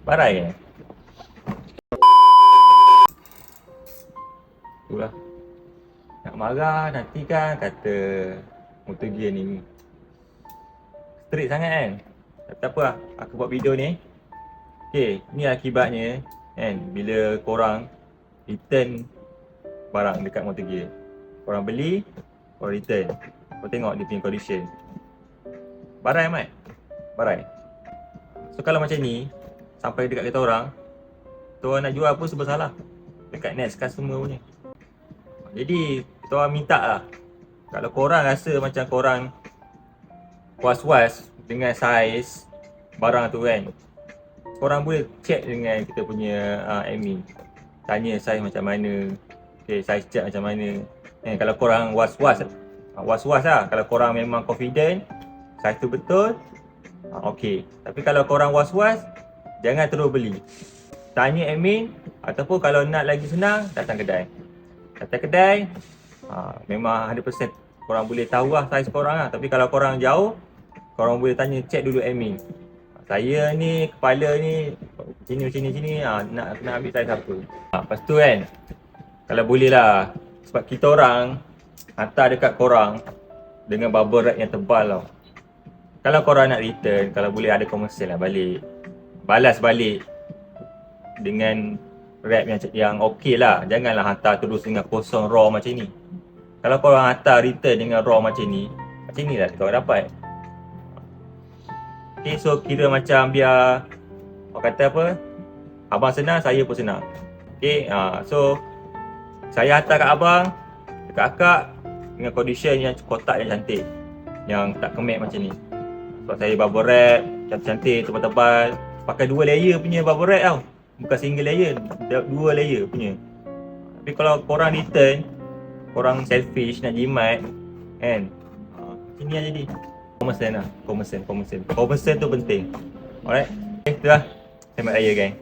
Barai eh? Itulah. Nak marah nanti kan kata motor gear ni straight sangat kan. Tak apa lah, aku buat video ni. Okay, ni akibatnya kan bila korang return barang dekat motor gear. Korang beli, korang return. Kau tengok dia punya condition. Barai amat. Barai. So kalau macam ni sampai dekat kita orang nak jual pun serba salah dekat next customer punya. Jadi kita orang minta lah, kalau korang rasa macam korang was-was dengan saiz barang tu kan, korang boleh check dengan kita punya admin. Tanya saiz macam mana, okay, saiz cat macam mana. Kalau korang was-was lah. Kalau korang memang confident saiz tu betul, okay. Tapi kalau korang was-was, jangan terus beli. Tanya admin, ataupun kalau nak lagi senang, datang kedai. Memang 100% korang boleh tahu lah saiz korang lah. Tapi kalau korang jauh, korang boleh tanya, check dulu admin. Saya ni, kepala ni sini, nak ambil saiz apa. Lepas tu kan, kalau boleh lah, sebab kita orang hantar dekat korang dengan bubble wrap yang tebal tau. Kalau korang nak return, kalau boleh ada komersial lah balik, balas balik dengan wrap yang okey lah. Janganlah hantar terus dengan kosong raw macam ni. Kalau korang hantar return dengan raw macam ni lah korang dapat. Okay, so kira macam biar orang kata apa, abang senang, saya pun senang. Okay, so saya hantar kat abang, dekat akak dengan condition yang kotak yang cantik, yang tak kemek macam ni. Sebab saya bubble wrap cantik-cantik, tebal-tebal, pakai 2 layer punya bubble wrap tau, bukan single layer, 2 layer punya. Tapi kalau korang return, korang selfish nak jimat kan, macam ni lah jadi. Common sense lah, common sense tu penting. Alright, okay, itulah. Selamat Raya gang.